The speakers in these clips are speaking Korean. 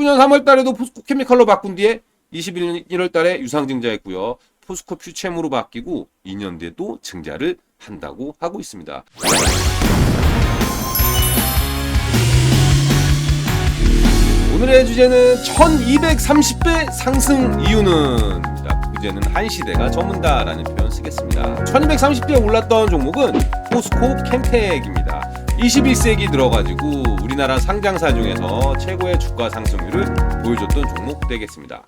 19년 3월 달에도 포스코 케미칼로 바꾼 뒤에 21년 1월 달에 유상증자했고요. 포스코 퓨체무로 바뀌고 2년 뒤에 또 증자를 한다고 하고 있습니다. 오늘의 주제는 1230배 상승 이유는 주제는 한 시대가 저문다라는 표현 쓰겠습니다. 1230배 올랐던 종목은 포스코 캠텍입니다. 21세기 들어가지고 우리나라 상장사 중에서 최고의 주가 상승률을 보여줬던 종목 되겠습니다.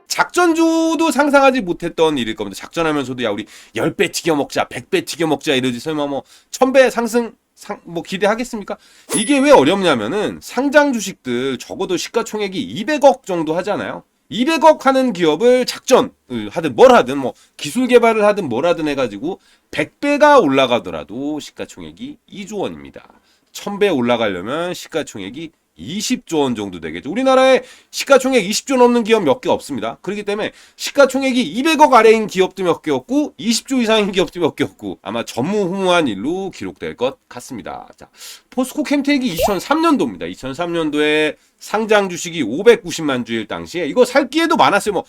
작전주도 상상하지 못했던 일일 겁니다. 작전하면서도 야 우리 10배 튀겨 먹자, 100배 튀겨 먹자 이러지 설마 뭐 1000배 상승 뭐 기대하겠습니까? 이게 왜 어렵냐면은 상장 주식들 적어도 시가총액이 200억 정도 하잖아요. 200억 하는 기업을 작전을 하든 뭘 하든 뭐 기술 개발을 하든 뭘 하든 해가지고 100배가 올라가더라도 시가총액이 2조 원입니다. 1000배 올라가려면 시가총액이 20조 원 정도 되겠죠. 우리나라에 시가총액 20조 넘는 기업 몇 개 없습니다. 그렇기 때문에 시가총액이 200억 아래인 기업도 몇 개 없고 20조 이상인 기업도 몇 개 없고 아마 전무후무한 일로 기록될 것 같습니다. 자, 포스코 캠텍이 2003년도입니다. 2003년도에 상장 주식이 590만 주일 당시에 이거 살 기회도 많았어요.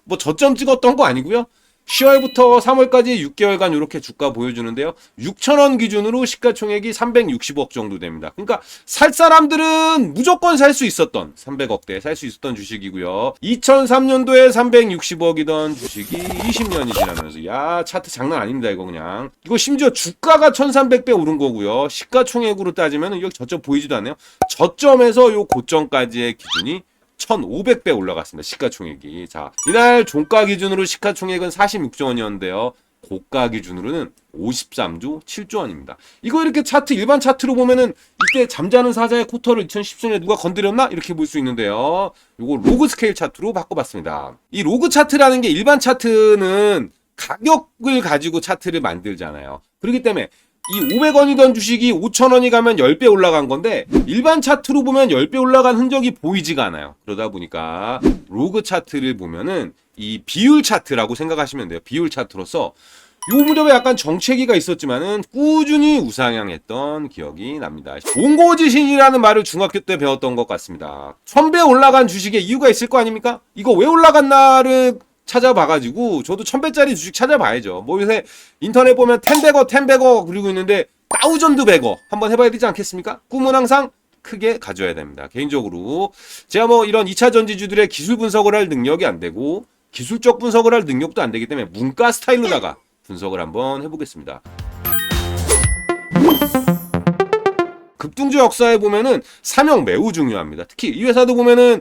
뭐 저점 찍었던 거 아니고요. 10월부터 3월까지 6개월간 이렇게 주가 보여주는데요. 6,000원 기준으로 시가총액이 360억 정도 됩니다. 그러니까 살 사람들은 무조건 살 수 있었던 300억대 살 수 있었던 주식이고요. 2003년도에 360억이던 주식이 20년이 지나면서 야 차트 장난 아닙니다. 이거 그냥. 이거 심지어 주가가 1300배 오른 거고요. 시가총액으로 따지면 여기 저점 보이지도 않네요. 저점에서 요 고점까지의 기준이 1500배 올라갔습니다. 시가총액이. 자, 이날 종가 기준으로 시가총액은 46조 원이었는데요. 고가 기준으로는 53조 7조 원입니다. 이거 이렇게 차트 일반 차트로 보면은 이때 잠자는 사자의 쿼터를 2010년에 누가 건드렸나? 이렇게 볼 수 있는데요. 이거 로그 스케일 차트로 바꿔봤습니다. 이 로그 차트라는 게 일반 차트는 가격을 가지고 차트를 만들잖아요. 그렇기 때문에 이 500원이던 주식이 5,000원이 가면 10배 올라간 건데 일반 차트로 보면 10배 올라간 흔적이 보이지가 않아요. 그러다 보니까 로그 차트를 보면은 이 비율 차트라고 생각하시면 돼요. 비율 차트로서 요 무렵에 약간 정체기가 있었지만은 꾸준히 우상향했던 기억이 납니다. 옹고지신이라는 말을 중학교 때 배웠던 것 같습니다. 1000배 올라간 주식에 이유가 있을 거 아닙니까? 이거 왜 올라갔나를 찾아봐가지고 저도 1000배짜리 주식 찾아봐야죠. 뭐 요새 인터넷 보면 10백어 그리고 있는데 다우전드 백어 한번 해봐야 되지 않겠습니까? 꿈은 항상 크게 가져야 됩니다. 개인적으로 제가 뭐 이런 2차 전지주들의 기술 분석을 할 능력이 안 되고 기술적 분석을 할 능력도 안 되기 때문에 문과 스타일로다가 분석을 한번 해보겠습니다. 급등주 역사에 보면은 사명 매우 중요합니다. 특히 이 회사도 보면은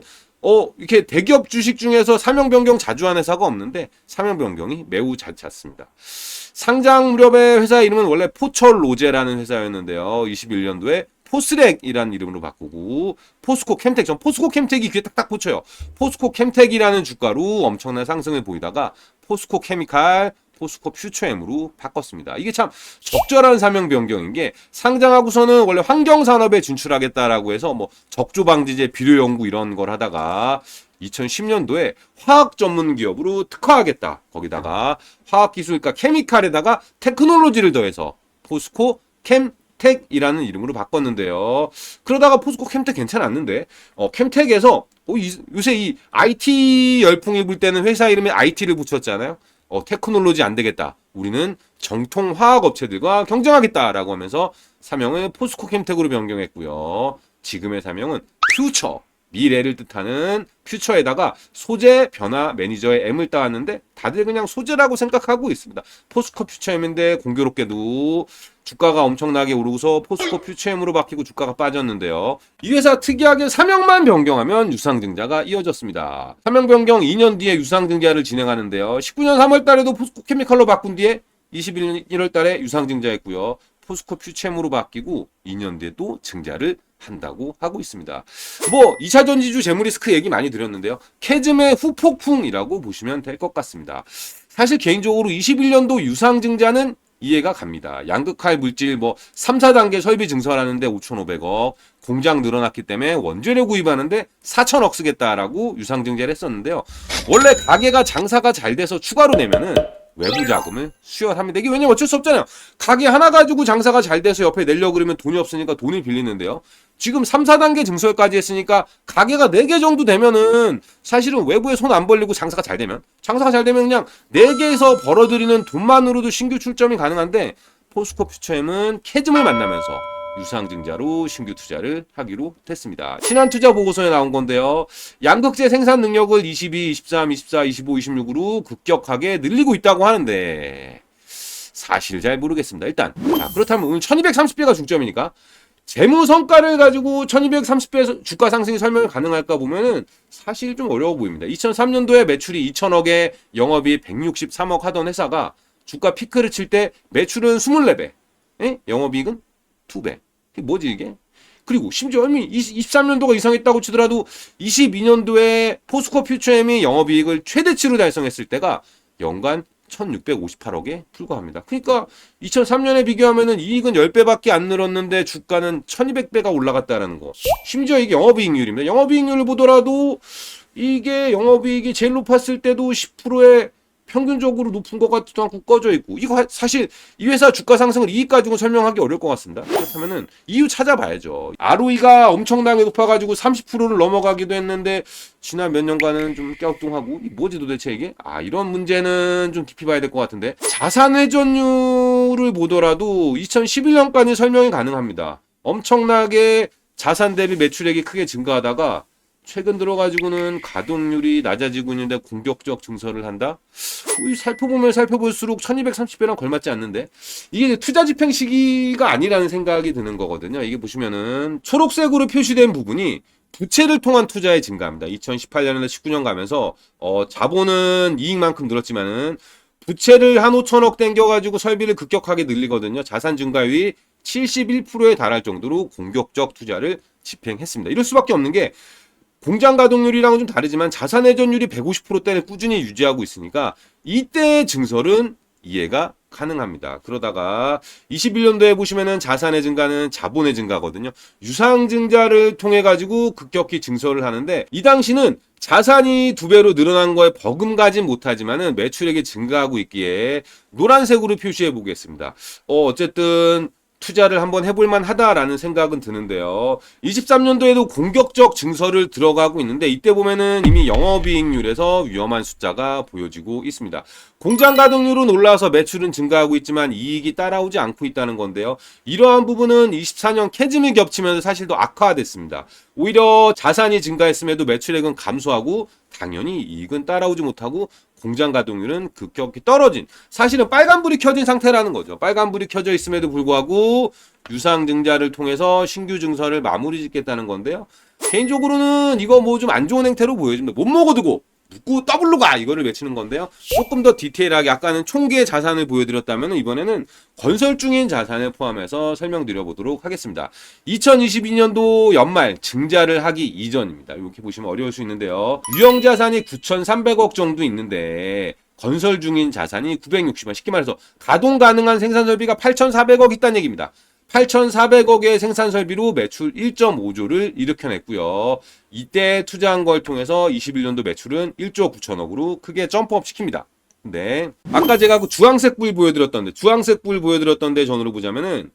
이렇게 대기업 주식 중에서 사명 변경 자주 하는 회사가 없는데 사명 변경이 매우 잘 찼습니다. 상장 무렵의 회사 이름은 원래 포철 로제라는 회사였는데요. 21년도에 포스렉이라는 이름으로 바꾸고 포스코 캠텍, 전 포스코 캠텍이 귀에 딱딱 꽂혀요. 포스코 캠텍이라는 주가로 엄청난 상승을 보이다가 포스코 케미칼, 포스코 퓨처엠으로 바꿨습니다. 이게 참 적절한 사명 변경인 게 상장하고서는 원래 환경산업에 진출하겠다라고 해서 뭐 적조방지제, 비료연구 이런 걸 하다가 2010년도에 화학 전문 기업으로 특화하겠다. 거기다가 화학기술, 그러니까 케미칼에다가 테크놀로지를 더해서 포스코 캠텍이라는 이름으로 바꿨는데요. 그러다가 포스코 캠텍 괜찮았는데 캠텍에서 요새 이 IT 열풍이 불 때는 회사 이름에 IT를 붙였잖아요. 테크놀로지 안 되겠다. 우리는 정통 화학 업체들과 경쟁하겠다라고 하면서 사명을 포스코 캠텍으로 변경했고요. 지금의 사명은 퓨처, 미래를 뜻하는 퓨처에다가 소재 변화 매니저의 M을 따왔는데 다들 그냥 소재라고 생각하고 있습니다. 포스코 퓨처엠인데 공교롭게도 주가가 엄청나게 오르고서 포스코 퓨처엠으로 바뀌고 주가가 빠졌는데요. 이 회사 특이하게 사명만 변경하면 유상증자가 이어졌습니다. 사명 변경 2년 뒤에 유상증자를 진행하는데요. 19년 3월 달에도 포스코 케미칼로 바꾼 뒤에 21년 1월 달에 유상증자했고요. 포스코 퓨처엠으로 바뀌고 2년 뒤에 또 증자를 한다고 하고 있습니다. 뭐 2차 전지주 재무리스크 얘기 많이 드렸는데요. 캐즘의 후폭풍이라고 보시면 될 것 같습니다. 사실 개인적으로 21년도 유상증자는 이해가 갑니다. 양극할 물질 뭐 3, 4단계 설비 증설하는데 5,500억, 공장 늘어났기 때문에 원재료 구입하는데 4,000억 쓰겠다라고 유상증자를 했었는데요. 원래 가게가 장사가 잘 돼서 추가로 내면은 외부 자금을 수혈합니다. 이게 왜냐면 어쩔 수 없잖아요. 가게 하나 가지고 장사가 잘 돼서 옆에 내려고 그러면 돈이 없으니까 돈을 빌리는데요. 지금 3, 4단계 증설까지 했으니까 가게가 4개 정도 되면은 사실은 외부에 손 안 벌리고 장사가 잘 되면 그냥 4개에서 벌어들이는 돈만으로도 신규 출점이 가능한데 포스코 퓨처엠은 캐즘을 만나면서 유상증자로 신규 투자를 하기로 됐습니다. 신한투자 보고서에 나온 건데요. 양극재 생산 능력을 22, 23, 24, 25, 26으로 급격하게 늘리고 있다고 하는데 사실 잘 모르겠습니다. 일단 그렇다면 오늘 1230배가 중점이니까 재무 성과를 가지고 1230배에서 주가 상승이 설명이 가능할까 보면은 사실 좀 어려워 보입니다. 2003년도에 매출이 2천억에 영업이익 163억 하던 회사가 주가 피크를 칠 때 매출은 24배, 영업이익은 2배. 이게 뭐지 이게? 그리고 심지어 23년도가 이상했다고 치더라도 22년도에 포스코 퓨처엠이 영업이익을 최대치로 달성했을 때가 연간 1658억에 불과합니다. 그러니까 2003년에 비교하면은 이익은 10배밖에 안 늘었는데 주가는 1200배가 올라갔다라는 거. 심지어 이게 영업이익률입니다. 영업이익률을 보더라도 이게 영업이익이 제일 높았을 때도 10%에 평균적으로 높은 것 같지도 않고 꺼져 있고 이거 사실 이 회사 주가 상승을 이익 가지고 설명하기 어려울 것 같습니다. 그렇다면은 이유 찾아봐야죠. ROE가 엄청나게 높아가지고 30%를 넘어가기도 했는데 지난 몇 년간은 좀 갸우뚱하고 뭐지 도대체 이게? 이런 문제는 좀 깊이 봐야 될 것 같은데 자산 회전율을 보더라도 2011년까지 설명이 가능합니다. 엄청나게 자산 대비 매출액이 크게 증가하다가 최근 들어가지고는 가동률이 낮아지고 있는데 공격적 증설을 한다? 살펴보면 살펴볼수록 1230배랑 걸맞지 않는데 이게 투자 집행 시기가 아니라는 생각이 드는 거거든요. 이게 보시면은 초록색으로 표시된 부분이 부채를 통한 투자의 증가입니다. 2018년에서 19년 가면서 자본은 이익만큼 늘었지만은 부채를 한 5천억 땡겨가지고 설비를 급격하게 늘리거든요. 자산 증가율이 71%에 달할 정도로 공격적 투자를 집행했습니다. 이럴 수밖에 없는 게 공장 가동률이랑은 좀 다르지만 자산 회전율이 150%대를 꾸준히 유지하고 있으니까 이때 증설은 이해가 가능합니다. 그러다가 21년도에 보시면은 자산의 증가는 자본의 증가거든요. 유상증자를 통해 가지고 급격히 증설을 하는데 이 당시는 자산이 2배로 늘어난 거에 버금가진 못하지만은 매출액이 증가하고 있기에 노란색으로 표시해 보겠습니다. 어쨌든 투자를 한번 해볼만 하다라는 생각은 드는데요. 23년도에도 공격적 증설을 들어가고 있는데 이때 보면은 이미 영업이익률에서 위험한 숫자가 보여지고 있습니다. 공장 가동률은 올라서 매출은 증가하고 있지만 이익이 따라오지 않고 있다는 건데요. 이러한 부분은 24년 캐즘이 겹치면서 사실 더 악화됐습니다. 오히려 자산이 증가했음에도 매출액은 감소하고 당연히 이익은 따라오지 못하고 공장 가동률은 급격히 떨어진 사실은 빨간불이 켜진 상태라는 거죠. 빨간불이 켜져 있음에도 불구하고 유상증자를 통해서 신규 증설을 마무리 짓겠다는 건데요. 개인적으로는 이거 뭐 좀 안 좋은 행태로 보여집니다. 못 먹어두고 묻고 더블로 가 이거를 외치는 건데요. 조금 더 디테일하게 아까는 총계의 자산을 보여드렸다면 이번에는 건설 중인 자산을 포함해서 설명드려 보도록 하겠습니다. 2022년도 연말 증자를 하기 이전입니다. 이렇게 보시면 어려울 수 있는데요. 유형 자산이 9,300억 정도 있는데 건설 중인 자산이 960억, 쉽게 말해서 가동 가능한 생산 설비가 8,400억 있다는 얘기입니다. 8,400억의 생산 설비로 매출 1.5조를 일으켜냈고요. 이때 투자한 걸 통해서 21년도 매출은 1조 9천억으로 크게 점프업 시킵니다. 근데 아까 제가 그 주황색 불 보여드렸던데 전으로 보자면은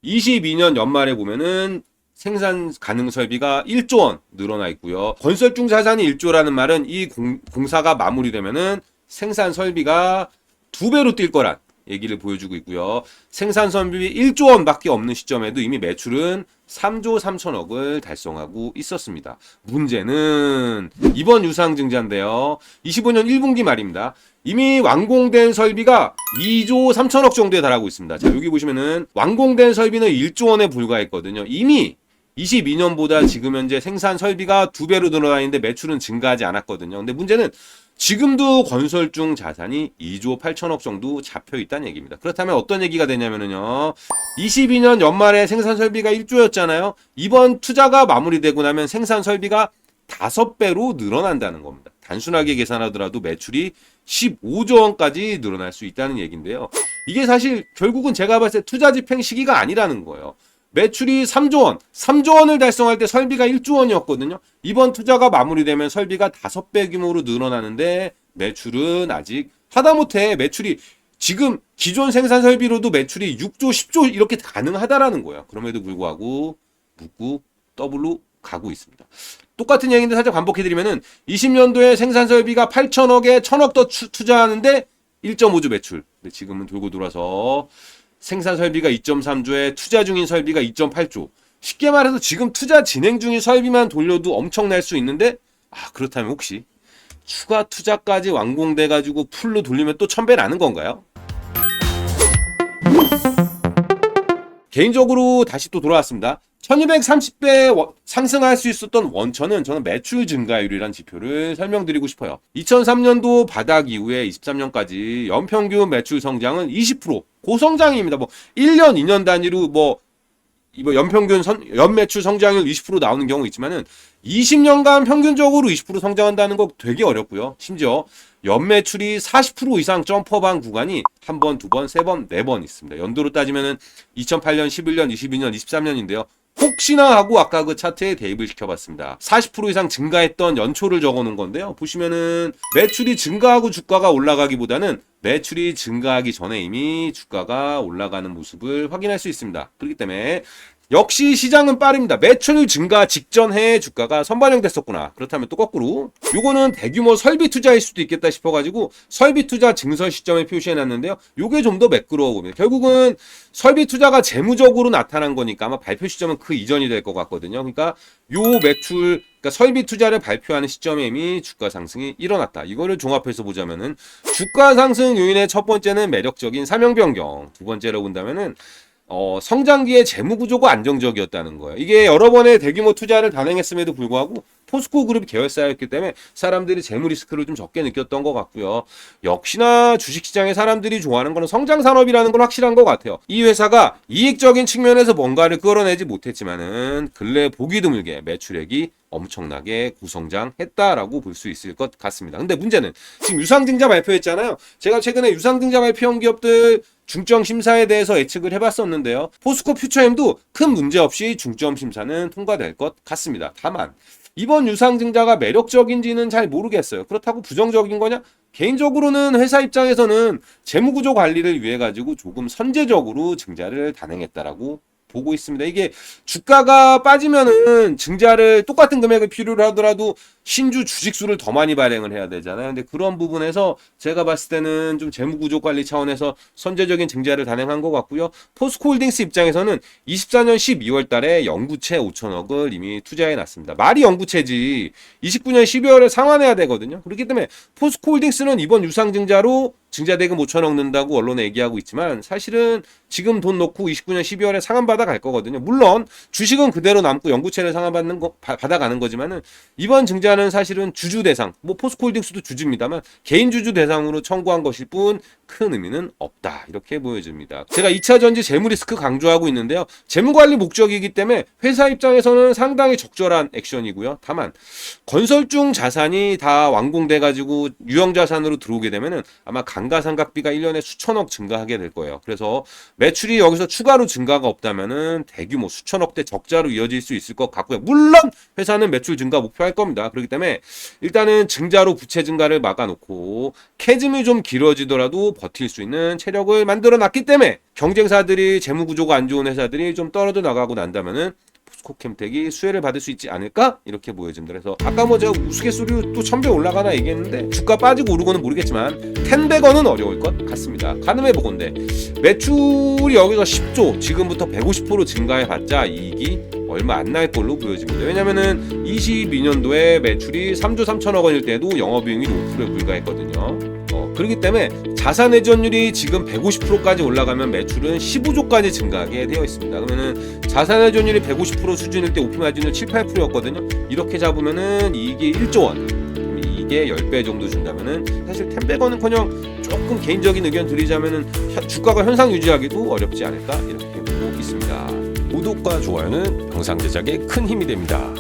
22년 연말에 보면은 생산 가능 설비가 1조 원 늘어나 있고요. 건설 중 자산이 1조라는 말은 이 공사가 마무리되면은 생산 설비가 2배로 뛸 거란 얘기를 보여주고 있고요. 생산 설비 1조 원밖에 없는 시점에도 이미 매출은 3조 3천억을 달성하고 있었습니다. 문제는 이번 유상증자인데요. 25년 1분기 말입니다. 이미 완공된 설비가 2조 3천억 정도에 달하고 있습니다. 자, 여기 보시면은 완공된 설비는 1조 원에 불과했거든요. 이미 22년보다 지금 현재 생산 설비가 2배로 늘어나 있는데 매출은 증가하지 않았거든요. 근데 문제는 지금도 건설 중 자산이 2조 8천억 정도 잡혀 있다는 얘기입니다. 그렇다면 어떤 얘기가 되냐면요. 22년 연말에 생산 설비가 1조였잖아요. 이번 투자가 마무리되고 나면 생산 설비가 5배로 늘어난다는 겁니다. 단순하게 계산하더라도 매출이 15조 원까지 늘어날 수 있다는 얘기인데요. 이게 사실 결국은 제가 봤을 때 투자 집행 시기가 아니라는 거예요. 매출이 3조 원, 3조 원을 달성할 때 설비가 1조 원이었거든요. 이번 투자가 마무리되면 설비가 5배 규모로 늘어나는데 매출은 아직 하다못해 매출이 지금 기존 생산 설비로도 매출이 6조, 10조 이렇게 가능하다라는 거예요. 그럼에도 불구하고 묻고 더블로 가고 있습니다. 똑같은 얘기인데 살짝 반복해드리면은 20년도에 생산 설비가 8천억에 1,000억 더 투자하는데 1.5조 매출. 근데 지금은 돌고 돌아서 생산 설비가 2.3조에 투자 중인 설비가 2.8조. 쉽게 말해서 지금 투자 진행 중인 설비만 돌려도 엄청날 수 있는데 그렇다면 혹시 추가 투자까지 완공돼 가지고 풀로 돌리면 또 1000배 나는 건가요? 개인적으로 다시 또 돌아왔습니다. 1230배 상승할 수 있었던 원천은 저는 매출 증가율이란 지표를 설명드리고 싶어요. 2003년도 바닥 이후에 23년까지 연평균 매출 성장은 20%. 고성장입니다. 1년, 2년 단위로 연평균 연매출 성장률 20% 나오는 경우 있지만은 20년간 평균적으로 20% 성장한다는 거 되게 어렵고요. 심지어 연매출이 40% 이상 점프한 구간이 한 번, 두 번, 세 번, 네 번 있습니다. 연도로 따지면은 2008년, 11년, 22년, 23년인데요. 혹시나 하고 아까 그 차트에 대입을 시켜봤습니다. 40% 이상 증가했던 연초를 적어놓은 건데요. 보시면은 매출이 증가하고 주가가 올라가기보다는 매출이 증가하기 전에 이미 주가가 올라가는 모습을 확인할 수 있습니다. 그렇기 때문에 역시 시장은 빠릅니다. 매출 증가 직전 해에 주가가 선반영됐었구나. 그렇다면 또 거꾸로 요거는 대규모 설비 투자일 수도 있겠다 싶어가지고 설비 투자 증설 시점에 표시해놨는데요. 요게 좀 더 매끄러워 봅니다. 결국은 설비 투자가 재무적으로 나타난 거니까 아마 발표 시점은 그 이전이 될 것 같거든요. 그러니까 요 매출, 그러니까 설비 투자를 발표하는 시점에 이미 주가 상승이 일어났다. 이거를 종합해서 보자면은 주가 상승 요인의 첫 번째는 매력적인 사명 변경, 두 번째로 본다면은 성장기의 재무 구조가 안정적이었다는 거예요. 이게 여러 번의 대규모 투자를 단행했음에도 불구하고 포스코 그룹이 계열사였기 때문에 사람들이 재무 리스크를 좀 적게 느꼈던 것 같고요. 역시나 주식시장에 사람들이 좋아하는 거는 성장 산업이라는 건 확실한 것 같아요. 이 회사가 이익적인 측면에서 뭔가를 끌어내지 못했지만은 근래 보기 드물게 매출액이 엄청나게 구성장했다라고 볼 수 있을 것 같습니다. 근데 문제는 지금 유상증자 발표했잖아요. 제가 최근에 유상증자 발표한 기업들 중점 심사에 대해서 예측을 해봤었는데요. 포스코 퓨처엠도 큰 문제 없이 중점 심사는 통과될 것 같습니다. 다만 이번 유상증자가 매력적인지는 잘 모르겠어요. 그렇다고 부정적인 거냐? 개인적으로는 회사 입장에서는 재무구조 관리를 위해 가지고 조금 선제적으로 증자를 단행했다라고 보고 있습니다. 이게 주가가 빠지면은 증자를 똑같은 금액을 필요로 하더라도 신주 주식수를 더 많이 발행을 해야 되잖아요. 근데 그런 부분에서 제가 봤을 때는 좀 재무구조 관리 차원에서 선제적인 증자를 단행한 것 같고요. 포스코홀딩스 입장에서는 24년 12월 달에 영구채 5천억을 이미 투자해 놨습니다. 말이 영구채지 29년 12월에 상환해야 되거든요. 그렇기 때문에 포스코홀딩스는 이번 유상증자로 증자대금 5천억 넣는다고 언론에 얘기하고 있지만 사실은 지금 돈 넣고 29년 12월에 상환받아 갈 거거든요. 물론 주식은 그대로 남고 영구채를 받아가는 거지만은 이번 증자는 사실은 주주 대상, 포스코홀딩스도 주주입니다만 개인 주주 대상으로 청구한 것일 뿐 큰 의미는 없다. 이렇게 보여집니다. 제가 2차 전지 재무 리스크 강조하고 있는데요. 재무 관리 목적이기 때문에 회사 입장에서는 상당히 적절한 액션이고요. 다만 건설중 자산이 다 완공돼 가지고 유형 자산으로 들어오게 되면은 아마 감가상각비가 1년에 수천억 증가하게 될 거예요. 그래서 매출이 여기서 추가로 증가가 없다면은 대규모 수천억대 적자로 이어질 수 있을 것 같고요. 물론 회사는 매출 증가 목표할 겁니다. 그렇기 때문에 일단은 증자로 부채 증가를 막아놓고 캐즘이 좀 길어지더라도 버틸 수 있는 체력을 만들어 놨기 때문에 경쟁사들이 재무 구조가 안 좋은 회사들이 좀 떨어져 나가고 난다면은 포스코캠텍이 수혜를 받을 수 있지 않을까? 이렇게 보여집니다. 그래서 아까 제가 우스갯소리로 또 1000배 올라가나 얘기했는데 주가 빠지고 오르고는 모르겠지만 10배건은 어려울 것 같습니다. 가늠해보건데 매출이 여기서 10조 지금부터 150% 증가해봤자 이익이 얼마 안 날 걸로 보여집니다. 왜냐면은 22년도에 매출이 3조 3천억 원일 때도 영업이익이 5%에 불과했거든요. 그렇기 때문에 자산 회전율이 지금 150%까지 올라가면 매출은 15조까지 증가하게 되어 있습니다. 그러면은 자산 회전율이 150% 수준일 때 오피 마진은 7, 8%였거든요. 이렇게 잡으면은 이익이 1조 원. 이게 10배 정도 준다면은 사실 10배건은커녕 조금 개인적인 의견 드리자면은 주가가 현상 유지하기도 어렵지 않을까 이렇게 보고 있습니다. 구독과 좋아요는 영상 제작에 큰 힘이 됩니다.